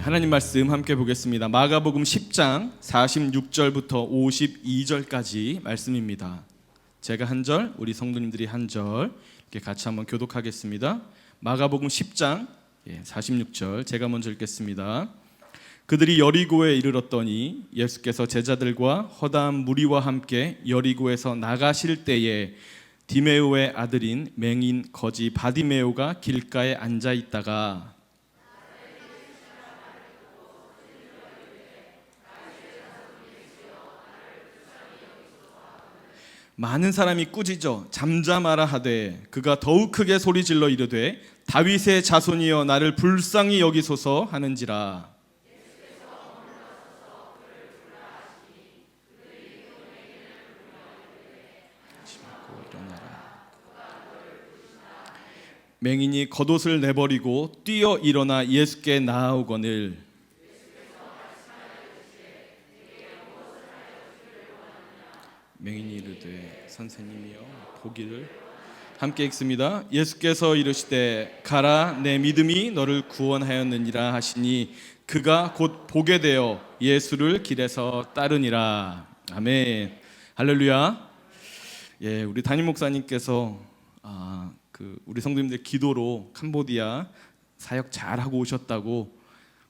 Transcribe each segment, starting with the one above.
하나님 말씀 함께 보겠습니다. 마가복음 10장 46절부터 52절까지 말씀입니다. 제가 한 절, 우리 성도님들이 한 절 이렇게 같이 한번 교독하겠습니다. 마가복음 10장 46절 제가 먼저 읽겠습니다. 그들이 여리고에 이르렀더니 예수께서 제자들과 허다한 무리와 함께 여리고에서 나가실 때에 디메오의 아들인 맹인 거지 바디메오가 길가에 앉아 있다가 많은 사람이 꾸짖어 잠잠하라 하되 그가 더욱 크게 소리질러 이르되 다윗의 자손이여 나를 불쌍히 여기소서 하는지라. 맹인이 겉옷을 내버리고 뛰어 일어나 예수께 나아오거늘 맹인이 이르되 선생님이여 보기를. 함께 읽습니다. 예수께서 이르시되 가라 내 믿음이 너를 구원하였느니라 하시니 그가 곧 보게 되어 예수를 길에서 따르니라. 아멘. 할렐루야. 우리 담임 목사님께서 우리 성도님들 기도로 캄보디아 사역 잘하고 오셨다고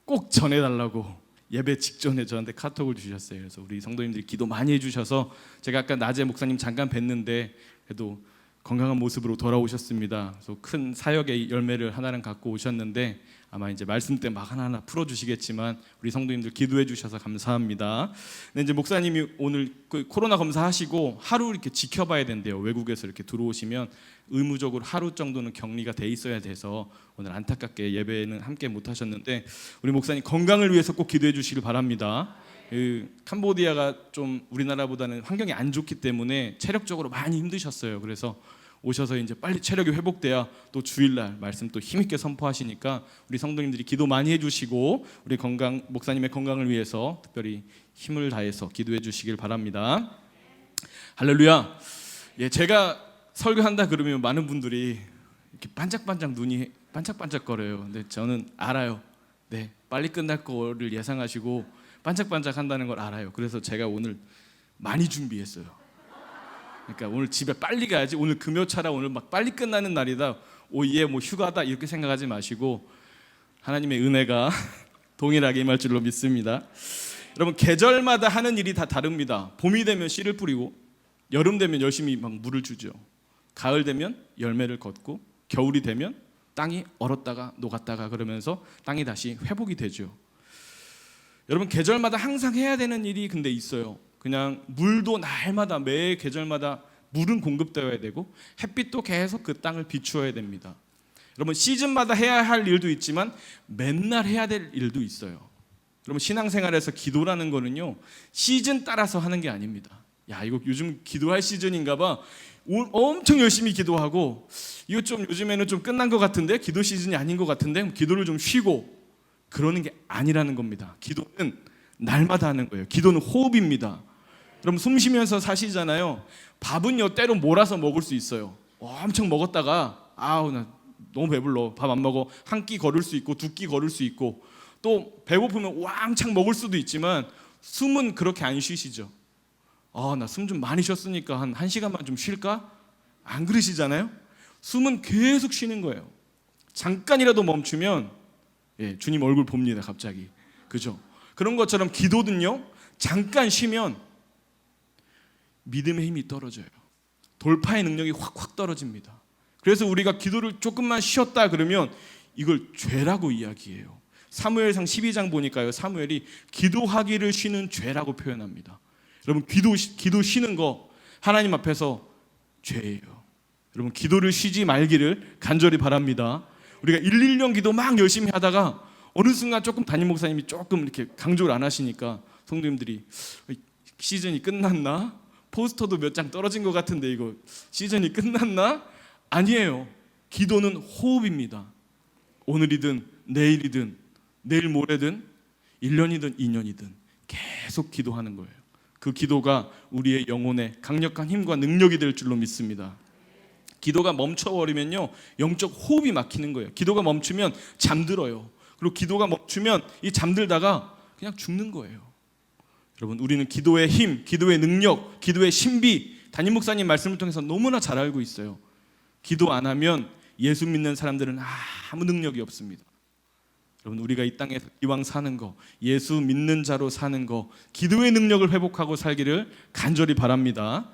꼭 전해달라고 예배 직전에 저한테 카톡을 주셨어요. 그래서 우리 성도님들이 기도 많이 해주셔서 제가 아까 낮에 목사님 잠깐 뵀는데 그래도 건강한 모습으로 돌아오셨습니다. 그래서 큰 사역의 열매를 하나는 갖고 오셨는데 아마 이제 말씀 때 막 하나하나 풀어주시겠지만 우리 성도님들 기도해 주셔서 감사합니다. 근데 이제 목사님이 오늘 코로나 검사하시고 하루 이렇게 지켜봐야 된대요. 외국에서 이렇게 들어오시면 의무적으로 하루 정도는 격리가 돼 있어야 돼서 오늘 안타깝게 예배는 함께 못 하셨는데 우리 목사님 건강을 위해서 꼭 기도해 주시길 바랍니다. 캄보디아가 좀 우리나라보다는 환경이 안 좋기 때문에 체력적으로 많이 힘드셨어요. 그래서 오셔서 이제 빨리 체력이 회복돼야 또 주일날 말씀 또 힘있게 선포하시니까 우리 성도님들이 기도 많이 해주시고 우리 목사님의 건강을 위해서 특별히 힘을 다해서 기도해 주시길 바랍니다. 할렐루야. 제가 설교한다 그러면 많은 분들이 이렇게 반짝반짝 눈이 반짝반짝거려요. 근데 저는 알아요. 빨리 끝날 거를 예상하시고 반짝반짝한다는 걸 알아요. 그래서 제가 오늘 많이 준비했어요. 그러니까 오늘 집에 빨리 가야지. 오늘 금요차라 오늘 막 빨리 끝나는 날이다. 오예 뭐 휴가다 이렇게 생각하지 마시고 하나님의 은혜가 동일하게 임할 줄로 믿습니다. 여러분 계절마다 하는 일이 다 다릅니다. 봄이 되면 씨를 뿌리고 여름 되면 열심히 막 물을 주죠. 가을 되면 열매를 걷고 겨울이 되면 땅이 얼었다가 녹았다가 그러면서 땅이 다시 회복이 되죠. 여러분 계절마다 항상 해야 되는 일이 근데 있어요. 그냥 물도 날마다 매 계절마다 물은 공급되어야 되고 햇빛도 계속 그 땅을 비추어야 됩니다. 여러분 시즌마다 해야 할 일도 있지만 맨날 해야 될 일도 있어요. 여러분 신앙생활에서 기도라는 거는요 시즌 따라서 하는 게 아닙니다. 이거 요즘 기도할 시즌인가 봐. 엄청 열심히 기도하고 이거 좀 요즘에는 좀 끝난 것 같은데 기도 시즌이 아닌 것 같은데 기도를 좀 쉬고 그러는 게 아니라는 겁니다. 기도는 날마다 하는 거예요. 기도는 호흡입니다. 여러분 숨 쉬면서 사시잖아요. 밥은요 때로 몰아서 먹을 수 있어요. 엄청 먹었다가 나 너무 배불러 밥 안 먹어 한 끼 걸을 수 있고 두 끼 걸을 수 있고 또 배고프면 왕창 먹을 수도 있지만 숨은 그렇게 안 쉬시죠. 나 숨 좀 많이 쉬었으니까 한 1시간만 좀 쉴까? 안 그러시잖아요. 숨은 계속 쉬는 거예요. 잠깐이라도 멈추면 주님 얼굴 봅니다. 갑자기. 그죠? 그런 것처럼 기도는요 잠깐 쉬면 믿음의 힘이 떨어져요. 돌파의 능력이 확 떨어집니다. 그래서 우리가 기도를 조금만 쉬었다 그러면 이걸 죄라고 이야기해요. 사무엘상 12장 보니까요 사무엘이 기도하기를 쉬는 죄라고 표현합니다. 여러분 기도 쉬는 거 하나님 앞에서 죄예요. 여러분 기도를 쉬지 말기를 간절히 바랍니다. 우리가 1년 기도 막 열심히 하다가 어느 순간 조금 담임 목사님이 조금 이렇게 강조를 안 하시니까 성도님들이 시즌이 끝났나? 포스터도 몇 장 떨어진 것 같은데 이거 시즌이 끝났나? 아니에요. 기도는 호흡입니다. 오늘이든 내일이든 내일 모레든 1년이든 2년이든 계속 기도하는 거예요. 그 기도가 우리의 영혼에 강력한 힘과 능력이 될 줄로 믿습니다. 기도가 멈춰버리면요 영적 호흡이 막히는 거예요. 기도가 멈추면 잠들어요. 그리고 기도가 멈추면 이 잠들다가 그냥 죽는 거예요. 여러분, 우리는 기도의 힘, 기도의 능력, 기도의 신비, 담임 목사님 말씀을 통해서 너무나 잘 알고 있어요. 기도 안 하면 예수 믿는 사람들은 아무 능력이 없습니다. 여러분, 우리가 이 땅에서 이왕 사는 거, 예수 믿는 자로 사는 거, 기도의 능력을 회복하고 살기를 간절히 바랍니다.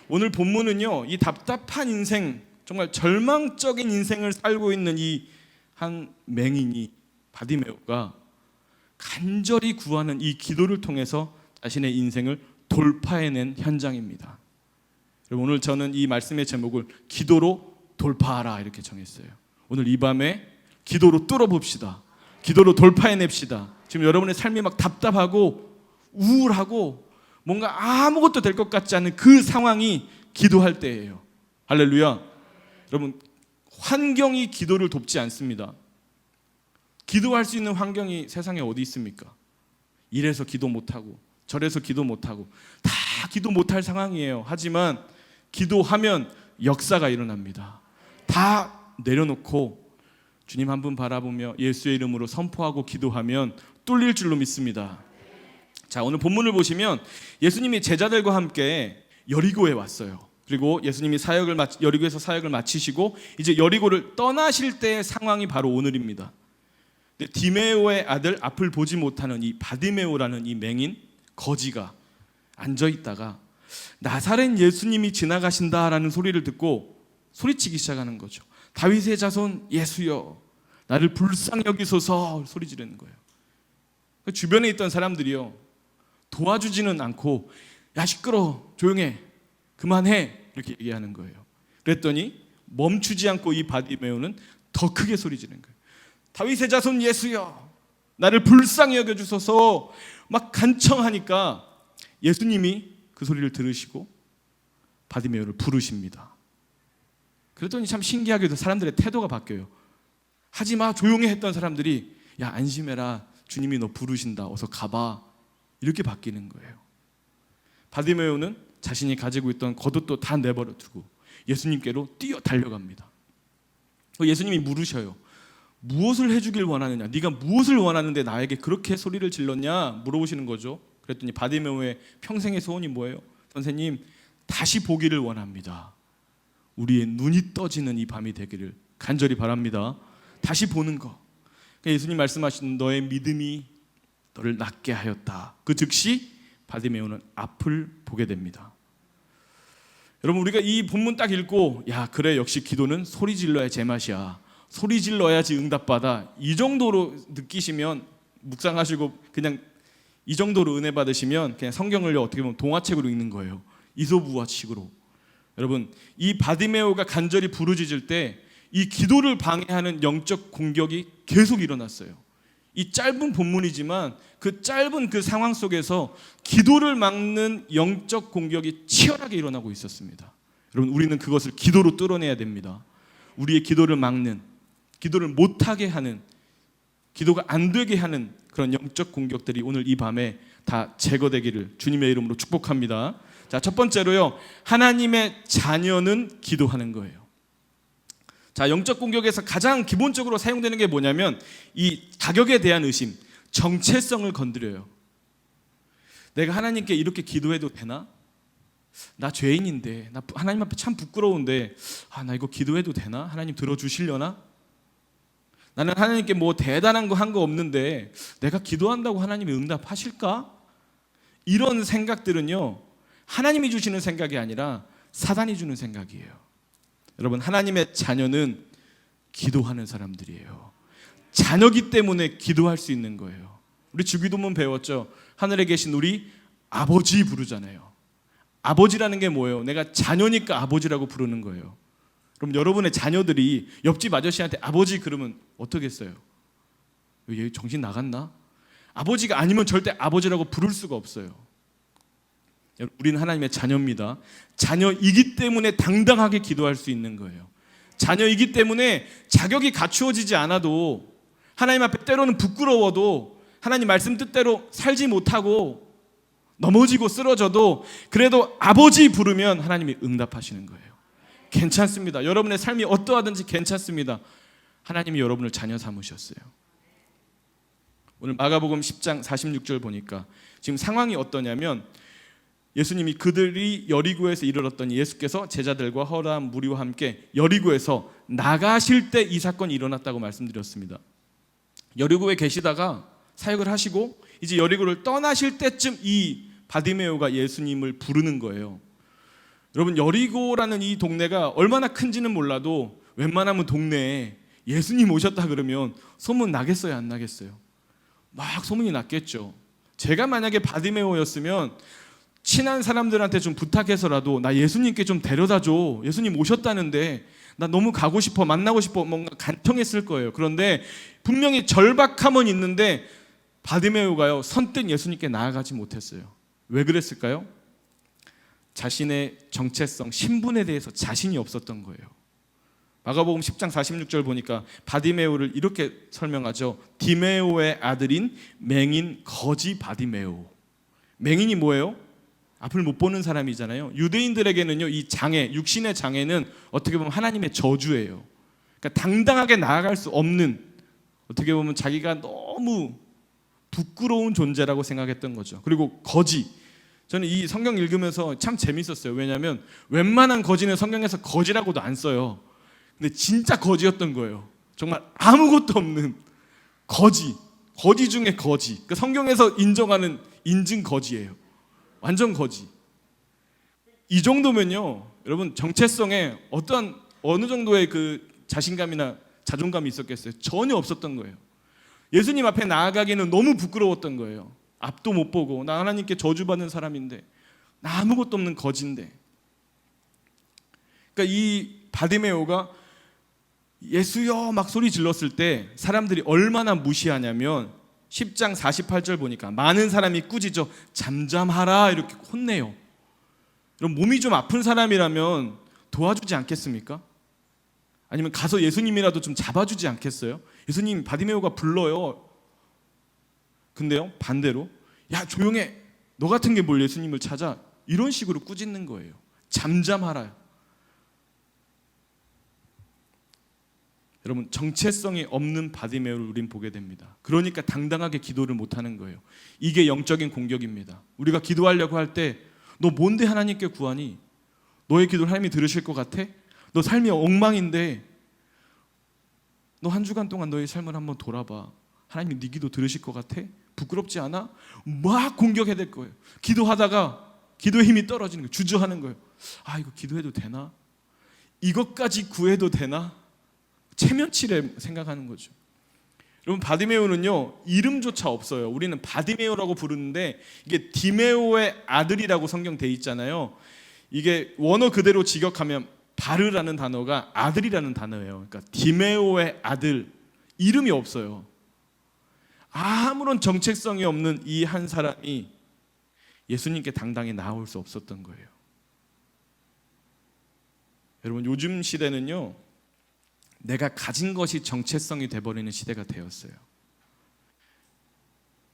오늘 본문은요, 이 답답한 인생, 정말 절망적인 인생을 살고 있는 이 한 맹인이, 바디메오가 간절히 구하는 이 기도를 통해서 자신의 인생을 돌파해낸 현장입니다. 여러분, 오늘 저는 이 말씀의 제목을 기도로 돌파하라 이렇게 정했어요. 오늘 이 밤에 기도로 뚫어봅시다. 기도로 돌파해냅시다. 지금 여러분의 삶이 막 답답하고 우울하고 뭔가 아무것도 될 것 같지 않은 그 상황이 기도할 때예요. 할렐루야. 여러분, 환경이 기도를 돕지 않습니다. 기도할 수 있는 환경이 세상에 어디 있습니까? 이래서 기도 못하고 저래서 기도 못하고 다 기도 못할 상황이에요. 하지만 기도하면 역사가 일어납니다. 다 내려놓고 주님 한 분 바라보며 예수의 이름으로 선포하고 기도하면 뚫릴 줄로 믿습니다. 자, 오늘 본문을 보시면 예수님이 제자들과 함께 여리고에 왔어요. 그리고 예수님이 여리고에서 사역을 마치시고 이제 여리고를 떠나실 때의 상황이 바로 오늘입니다. 디메오의 아들, 앞을 보지 못하는 이 바디메오라는 이 맹인 거지가 앉아있다가 나사렛 예수님이 지나가신다라는 소리를 듣고 소리치기 시작하는 거죠. 다윗의 자손 예수여, 나를 불쌍히 여기소서 소리 지르는 거예요. 주변에 있던 사람들이요, 도와주지는 않고 야 시끄러워, 조용해, 그만해 이렇게 얘기하는 거예요. 그랬더니 멈추지 않고 이 바디메오는 더 크게 소리 지르는 거예요. 다윗의 자손 예수여, 나를 불쌍히 여겨주소서 막 간청하니까 예수님이 그 소리를 들으시고 바디메오를 부르십니다. 그랬더니 참 신기하게도 사람들의 태도가 바뀌어요. 하지마, 조용히 했던 사람들이 야 안심해라, 주님이 너 부르신다, 어서 가봐, 이렇게 바뀌는 거예요. 바디메오는 자신이 가지고 있던 겉옷도 다 내버려 두고 예수님께로 뛰어 달려갑니다. 예수님이 물으셔요. 무엇을 해주길 원하느냐? 네가 무엇을 원하는데 나에게 그렇게 소리를 질렀냐? 물어보시는 거죠. 그랬더니 바디메오의 평생의 소원이 뭐예요? 선생님, 다시 보기를 원합니다. 우리의 눈이 떠지는 이 밤이 되기를 간절히 바랍니다. 다시 보는 거. 예수님 말씀하신 너의 믿음이 너를 낫게 하였다. 그 즉시 바디메오는 앞을 보게 됩니다. 여러분, 우리가 이 본문 딱 읽고 야 그래, 역시 기도는 소리 질러야 제맛이야, 소리 질러야지 응답받아, 이 정도로 느끼시면, 묵상하시고 그냥 이 정도로 은혜 받으시면 그냥 성경을 어떻게 보면 동화책으로 읽는 거예요. 이솝우화식으로. 여러분, 이 바디메오가 간절히 부르짖을 때 이 기도를 방해하는 영적 공격이 계속 일어났어요. 이 짧은 본문이지만 그 짧은 그 상황 속에서 기도를 막는 영적 공격이 치열하게 일어나고 있었습니다. 여러분, 우리는 그것을 기도로 뚫어내야 됩니다. 우리의 기도를 막는, 기도를 못하게 하는, 기도가 안 되게 하는 그런 영적 공격들이 오늘 이 밤에 다 제거되기를 주님의 이름으로 축복합니다. 자, 첫 번째로요, 하나님의 자녀는 기도하는 거예요. 자, 영적 공격에서 가장 기본적으로 사용되는 게 뭐냐면 이 자격에 대한 의심, 정체성을 건드려요. 내가 하나님께 이렇게 기도해도 되나? 나 죄인인데, 나 하나님 앞에 참 부끄러운데, 나 이거 기도해도 되나? 하나님 들어주시려나? 나는 하나님께 뭐 대단한 거 한 거 없는데 내가 기도한다고 하나님이 응답하실까? 이런 생각들은요, 하나님이 주시는 생각이 아니라 사단이 주는 생각이에요. 여러분, 하나님의 자녀는 기도하는 사람들이에요. 자녀기 때문에 기도할 수 있는 거예요. 우리 주기도문 배웠죠? 하늘에 계신 우리 아버지 부르잖아요. 아버지라는 게 뭐예요? 내가 자녀니까 아버지라고 부르는 거예요. 그럼 여러분의 자녀들이 옆집 아저씨한테 아버지 그러면 어떻겠어요? 얘 정신 나갔나? 아버지가 아니면 절대 아버지라고 부를 수가 없어요. 우리는 하나님의 자녀입니다. 자녀이기 때문에 당당하게 기도할 수 있는 거예요. 자녀이기 때문에 자격이 갖추어지지 않아도, 하나님 앞에 때로는 부끄러워도, 하나님 말씀 뜻대로 살지 못하고 넘어지고 쓰러져도 그래도 아버지 부르면 하나님이 응답하시는 거예요. 괜찮습니다. 여러분의 삶이 어떠하든지 괜찮습니다. 하나님이 여러분을 자녀 삼으셨어요. 오늘 마가복음 10장 46절 보니까 지금 상황이 어떠냐면 예수님이 그들이 여리고에서 이르렀더니 예수께서 제자들과 허다한 무리와 함께 여리고에서 나가실 때 이 사건이 일어났다고 말씀드렸습니다. 여리고에 계시다가 사역을 하시고 이제 여리고를 떠나실 때쯤 이 바디메오가 예수님을 부르는 거예요. 여러분, 여리고라는 이 동네가 얼마나 큰지는 몰라도 웬만하면 동네에 예수님 오셨다 그러면 소문 나겠어요, 안 나겠어요? 막 소문이 났겠죠. 제가 만약에 바디메오였으면 친한 사람들한테 좀 부탁해서라도 나 예수님께 좀 데려다 줘, 예수님 오셨다는데 나 너무 가고 싶어, 만나고 싶어, 뭔가 간청했을 거예요. 그런데 분명히 절박함은 있는데 바디메오가요 선뜻 예수님께 나아가지 못했어요. 왜 그랬을까요? 자신의 정체성, 신분에 대해서 자신이 없었던 거예요. 마가복음 10장 46절 보니까 바디메오를 이렇게 설명하죠. 디메오의 아들인 맹인 거지 바디메오. 맹인이 뭐예요? 앞을 못 보는 사람이잖아요. 유대인들에게는요, 이 장애, 육신의 장애는 어떻게 보면 하나님의 저주예요. 그러니까 당당하게 나아갈 수 없는, 어떻게 보면 자기가 너무 부끄러운 존재라고 생각했던 거죠. 그리고 거지, 저는 이 성경 읽으면서 참 재밌었어요. 왜냐하면 웬만한 거지는 성경에서 거지라고도 안 써요. 근데 진짜 거지였던 거예요. 정말 아무것도 없는 거지, 거지 중에 거지. 그러니까 성경에서 인정하는 인증 거지예요. 완전 거지. 이 정도면요, 여러분, 정체성에 어느 정도의 그 자신감이나 자존감이 있었겠어요? 전혀 없었던 거예요. 예수님 앞에 나아가기는 너무 부끄러웠던 거예요. 앞도 못 보고 나 하나님께 저주받는 사람인데, 나 아무것도 없는 거지인데. 그러니까 이 바디메오가 예수여 막 소리 질렀을 때 사람들이 얼마나 무시하냐면 10장 48절 보니까 많은 사람이 꾸짖어 잠잠하라 이렇게 혼내요. 그럼 몸이 좀 아픈 사람이라면 도와주지 않겠습니까? 아니면 가서 예수님이라도 좀 잡아주지 않겠어요? 예수님 바디메오가 불러요. 근데요, 반대로 야 조용해, 너 같은 게 뭘 예수님을 찾아, 이런 식으로 꾸짖는 거예요. 잠잠하라. 여러분, 정체성이 없는 바디메오를 우린 보게 됩니다. 그러니까 당당하게 기도를 못하는 거예요. 이게 영적인 공격입니다. 우리가 기도하려고 할 때 너 뭔데 하나님께 구하니? 너의 기도를 하나님이 들으실 것 같아? 너 삶이 엉망인데 너 한 주간 동안 너의 삶을 한번 돌아봐. 하나님이 네 기도 들으실 것 같아? 부끄럽지 않아? 막 공격해야 될 거예요. 기도하다가 기도의 힘이 떨어지는 거예요. 주저하는 거예요. 아, 이거 기도해도 되나? 이것까지 구해도 되나? 체면치레 생각하는 거죠. 여러분, 바디메오는요 이름조차 없어요. 우리는 바디메오라고 부르는데 이게 디메오의 아들이라고 성경 돼 있잖아요. 이게 원어 그대로 직역하면 바르라는 단어가 아들이라는 단어예요. 그러니까 디메오의 아들, 이름이 없어요. 아무런 정체성이 없는 이 한 사람이 예수님께 당당히 나올 수 없었던 거예요. 여러분, 요즘 시대는요 내가 가진 것이 정체성이 돼버리는 시대가 되었어요.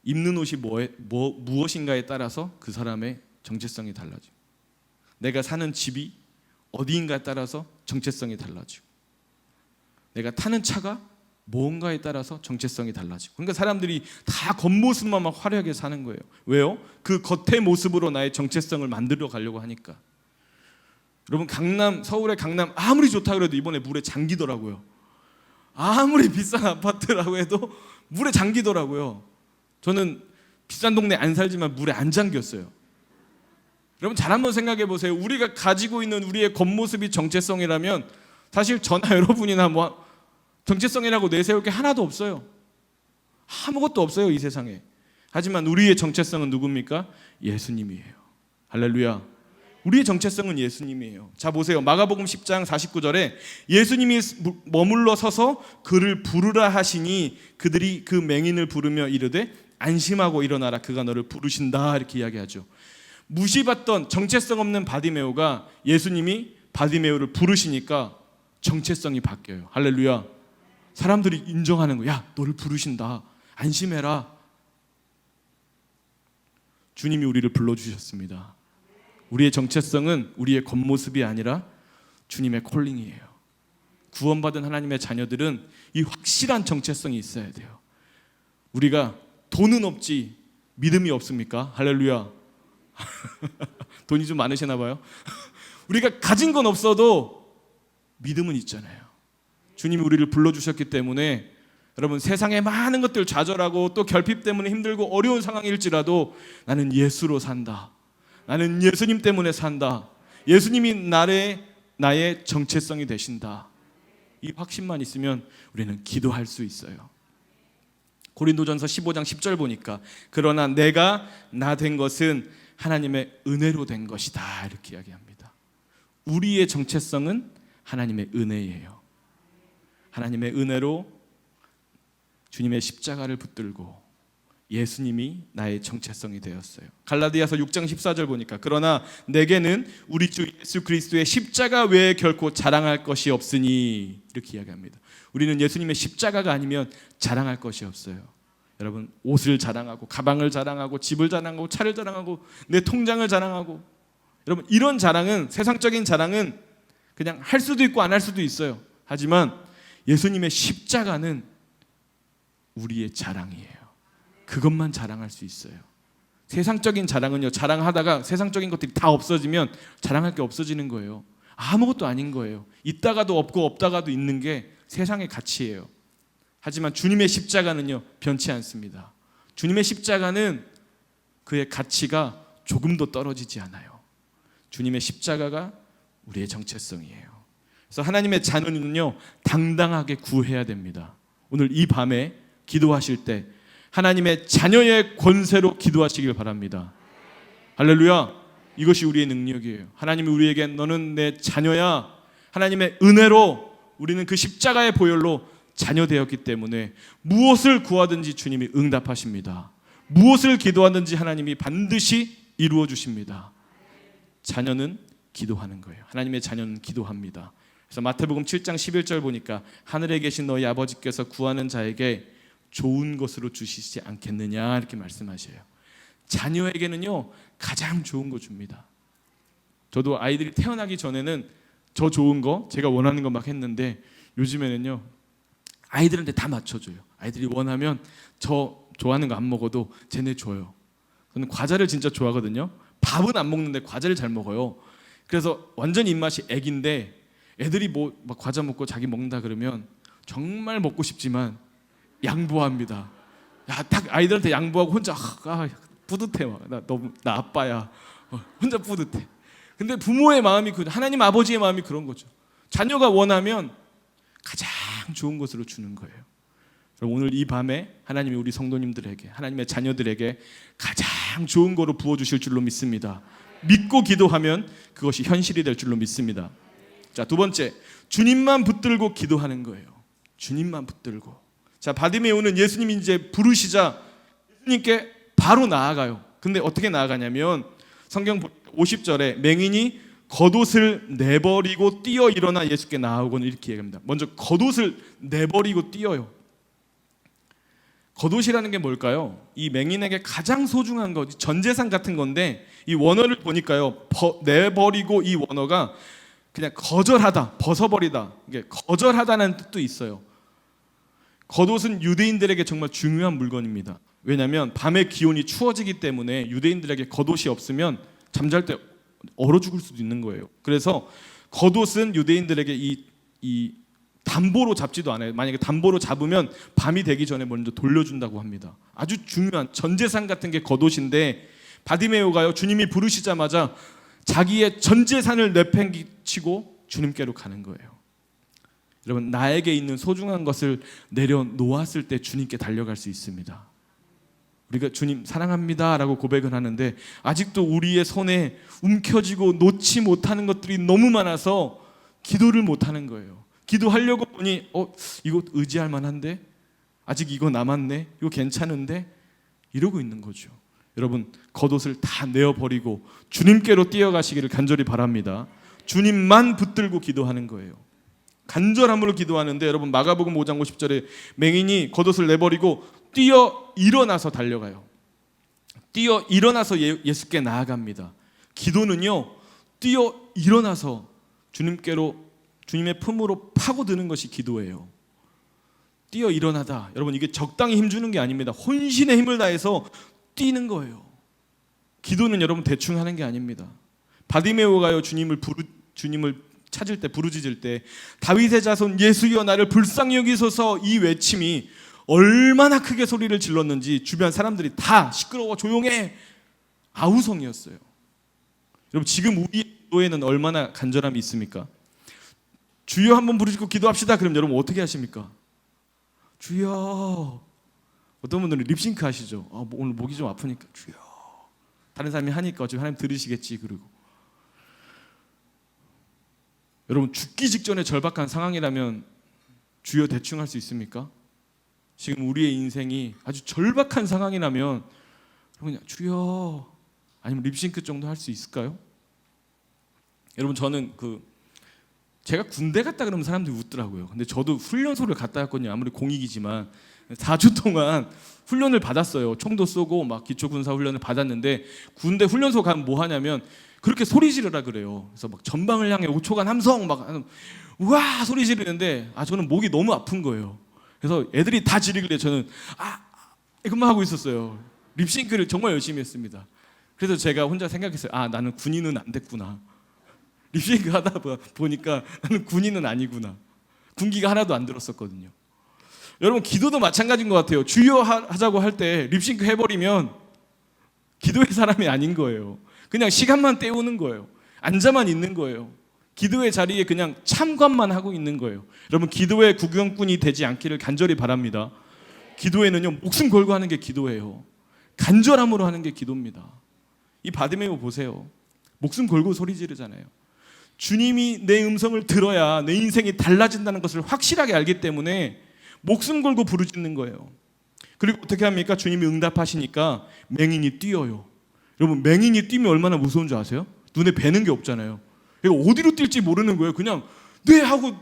입는 옷이 무엇인가에 따라서 그 사람의 정체성이 달라지고, 내가 사는 집이 어디인가에 따라서 정체성이 달라지고, 내가 타는 차가 뭔가에 따라서 정체성이 달라지고. 그러니까 사람들이 다 겉모습만 막 화려하게 사는 거예요. 왜요? 그 겉의 모습으로 나의 정체성을 만들어 가려고 하니까. 여러분, 서울의 강남 아무리 좋다 그래도 이번에 물에 잠기더라고요. 아무리 비싼 아파트라고 해도 물에 잠기더라고요. 저는 비싼 동네 안 살지만 물에 안 잠겼어요. 여러분, 잘 한번 생각해 보세요. 우리가 가지고 있는 우리의 겉모습이 정체성이라면 사실 저나 여러분이나 뭐 정체성이라고 내세울 게 하나도 없어요. 아무것도 없어요, 이 세상에. 하지만 우리의 정체성은 누굽니까? 예수님이에요. 할렐루야. 우리의 정체성은 예수님이에요. 자, 보세요. 마가복음 10장 49절에 예수님이 머물러 서서 그를 부르라 하시니 그들이 그 맹인을 부르며 이르되 안심하고 일어나라, 그가 너를 부르신다, 이렇게 이야기하죠. 무시받던 정체성 없는 바디메오가 예수님이 바디메오를 부르시니까 정체성이 바뀌어요. 할렐루야. 사람들이 인정하는 거야. 야, 너를 부르신다, 안심해라. 주님이 우리를 불러주셨습니다. 우리의 정체성은 우리의 겉모습이 아니라 주님의 콜링이에요. 구원받은 하나님의 자녀들은 이 확실한 정체성이 있어야 돼요. 우리가 돈은 없지 믿음이 없습니까? 할렐루야. 돈이 좀 많으시나 봐요. 우리가 가진 건 없어도 믿음은 있잖아요. 주님이 우리를 불러주셨기 때문에 여러분, 세상의 많은 것들 좌절하고 또 결핍 때문에 힘들고 어려운 상황일지라도 나는 예수로 산다. 나는 예수님 때문에 산다. 예수님이 나의 정체성이 되신다. 이 확신만 있으면 우리는 기도할 수 있어요. 고린도전서 15장 10절 보니까 그러나 내가 나 된 것은 하나님의 은혜로 된 것이다, 이렇게 이야기합니다. 우리의 정체성은 하나님의 은혜예요. 하나님의 은혜로 주님의 십자가를 붙들고 예수님이 나의 정체성이 되었어요. 갈라디아서 6장 14절 보니까 그러나 내게는 우리 주 예수 그리스도의 십자가 외에 결코 자랑할 것이 없으니, 이렇게 이야기합니다. 우리는 예수님의 십자가가 아니면 자랑할 것이 없어요. 여러분, 옷을 자랑하고 가방을 자랑하고 집을 자랑하고 차를 자랑하고 내 통장을 자랑하고, 여러분, 이런 자랑은, 세상적인 자랑은 그냥 할 수도 있고 안 할 수도 있어요. 하지만 예수님의 십자가는 우리의 자랑이에요. 그것만 자랑할 수 있어요. 세상적인 자랑은요, 자랑하다가 세상적인 것들이 다 없어지면 자랑할 게 없어지는 거예요. 아무것도 아닌 거예요. 있다가도 없고 없다가도 있는 게 세상의 가치예요. 하지만 주님의 십자가는요, 변치 않습니다. 주님의 십자가는 그의 가치가 조금도 떨어지지 않아요. 주님의 십자가가 우리의 정체성이에요. 그래서 하나님의 자녀는요, 당당하게 구해야 됩니다. 오늘 이 밤에 기도하실 때 하나님의 자녀의 권세로 기도하시길 바랍니다. 할렐루야. 이것이 우리의 능력이에요. 하나님이 우리에게 너는 내 자녀야. 하나님의 은혜로 우리는 그 십자가의 보혈로 자녀 되었기 때문에 무엇을 구하든지 주님이 응답하십니다. 무엇을 기도하든지 하나님이 반드시 이루어 주십니다. 자녀는 기도하는 거예요. 하나님의 자녀는 기도합니다. 그래서 마태복음 7장 11절 보니까 하늘에 계신 너희 아버지께서 구하는 자에게 좋은 것으로 주시지 않겠느냐, 이렇게 말씀하셔요. 자녀에게는요, 가장 좋은 거 줍니다. 저도 아이들이 태어나기 전에는 저 좋은 거, 제가 원하는 거 막 했는데 요즘에는요, 아이들한테 다 맞춰줘요. 아이들이 원하면 저 좋아하는 거 안 먹어도 쟤네 줘요. 저는 과자를 진짜 좋아하거든요. 밥은 안 먹는데 과자를 잘 먹어요. 그래서 완전 입맛이 애기인데 애들이 뭐 막 과자 먹고 자기 먹는다 그러면 정말 먹고 싶지만 양보합니다. 야, 딱 아이들한테 양보하고 혼자 뿌듯해. 나 아빠야. 혼자 뿌듯해. 근데 부모의 마음이, 하나님 아버지의 마음이 그런 거죠. 자녀가 원하면 가장 좋은 것으로 주는 거예요. 오늘 이 밤에 하나님이 우리 성도님들에게, 하나님의 자녀들에게 가장 좋은 거로 부어주실 줄로 믿습니다. 믿고 기도하면 그것이 현실이 될 줄로 믿습니다. 자, 두 번째, 주님만 붙들고 기도하는 거예요. 주님만 붙들고. 자, 바디메오는 예수님이 이제 부르시자 예수님께 바로 나아가요. 근데 어떻게 나아가냐면 성경 50절에 맹인이 겉옷을 내버리고 뛰어 일어나 예수께 나아오고는 이렇게 얘기합니다. 먼저 겉옷을 내버리고 뛰어요. 겉옷이라는 게 뭘까요? 이 맹인에게 가장 소중한 것, 전 재산 같은 건데, 이 원어를 보니까요, 내버리고, 이 원어가 그냥 거절하다, 벗어버리다, 이게 거절하다는 뜻도 있어요. 겉옷은 유대인들에게 정말 중요한 물건입니다. 왜냐하면 밤에 기온이 추워지기 때문에 유대인들에게 겉옷이 없으면 잠잘 때 얼어 죽을 수도 있는 거예요. 그래서 겉옷은 유대인들에게 이 담보로 잡지도 않아요. 만약에 담보로 잡으면 밤이 되기 전에 먼저 돌려준다고 합니다. 아주 중요한 전재산 같은 게 겉옷인데, 바디메오가요, 주님이 부르시자마자 자기의 전재산을 내팽개치고 주님께로 가는 거예요. 여러분, 나에게 있는 소중한 것을 내려놓았을 때 주님께 달려갈 수 있습니다. 우리가 주님 사랑합니다 라고 고백은 하는데 아직도 우리의 손에 움켜쥐고 놓지 못하는 것들이 너무 많아서 기도를 못하는 거예요. 기도하려고 보니 이거 의지할 만한데, 아직 이거 남았네, 이거 괜찮은데, 이러고 있는 거죠. 여러분, 겉옷을 다 내어버리고 주님께로 뛰어가시기를 간절히 바랍니다. 주님만 붙들고 기도하는 거예요. 간절함으로 기도하는데, 여러분, 마가복음 5장 50절에 맹인이 겉옷을 내버리고 뛰어 일어나서 달려가요. 뛰어 일어나서 예수께 나아갑니다. 기도는요, 뛰어 일어나서 주님께로, 주님의 품으로 파고드는 것이 기도예요. 뛰어 일어나다. 여러분, 이게 적당히 힘주는 게 아닙니다. 혼신의 힘을 다해서 뛰는 거예요. 기도는 여러분 대충 하는 게 아닙니다. 바디메오가요, 주님을 찾을 때, 부르짖을 때 다윗의 자손 예수여 나를 불쌍히 여기소서, 이 외침이 얼마나 크게 소리를 질렀는지 주변 사람들이 다 시끄러워 조용해 아우성이었어요. 여러분, 지금 우리 기도에는 얼마나 간절함이 있습니까? 주여 한번 부르짖고 기도합시다. 그럼 여러분 어떻게 하십니까? 주여. 어떤 분들은 립싱크 하시죠. 오늘 목이 좀 아프니까 주여. 다른 사람이 하니까 어차피 하나님 들으시겠지. 그리고 여러분, 죽기 직전에 절박한 상황이라면 주여 대충 할 수 있습니까? 지금 우리의 인생이 아주 절박한 상황이라면 그냥 주여 아니면 립싱크 정도 할 수 있을까요? 여러분, 저는 제가 군대 갔다 그러면 사람들이 웃더라고요. 근데 저도 훈련소를 갔다 왔거든요. 아무리 공익이지만 4주 동안 훈련을 받았어요. 총도 쏘고 막 기초군사 훈련을 받았는데, 군대 훈련소 가면 뭐 하냐면 그렇게 소리 지르라 그래요. 그래서 막 전방을 향해 5초간 함성 막 우와 소리 지르는데 저는 목이 너무 아픈 거예요. 그래서 애들이 다 지르길래 저는 이것만 하고 있었어요. 립싱크를 정말 열심히 했습니다. 그래서 제가 혼자 생각했어요. 나는 군인은 안 됐구나. 립싱크 하다 보니까 나는 군인은 아니구나. 군기가 하나도 안 들었었거든요. 여러분, 기도도 마찬가지인 것 같아요. 주여 하자고 할 때 립싱크 해버리면 기도의 사람이 아닌 거예요. 그냥 시간만 때우는 거예요. 앉아만 있는 거예요. 기도의 자리에 그냥 참관만 하고 있는 거예요. 여러분, 기도의 구경꾼이 되지 않기를 간절히 바랍니다. 기도에는요, 목숨 걸고 하는 게 기도예요. 간절함으로 하는 게 기도입니다. 이 바디메오 보세요. 목숨 걸고 소리 지르잖아요. 주님이 내 음성을 들어야 내 인생이 달라진다는 것을 확실하게 알기 때문에 목숨 걸고 부르짖는 거예요. 그리고 어떻게 합니까? 주님이 응답하시니까 맹인이 뛰어요. 여러분, 맹인이 뛰면 얼마나 무서운 줄 아세요? 눈에 뵈는 게 없잖아요. 이거 어디로 뛸지 모르는 거예요. 그냥 네 하고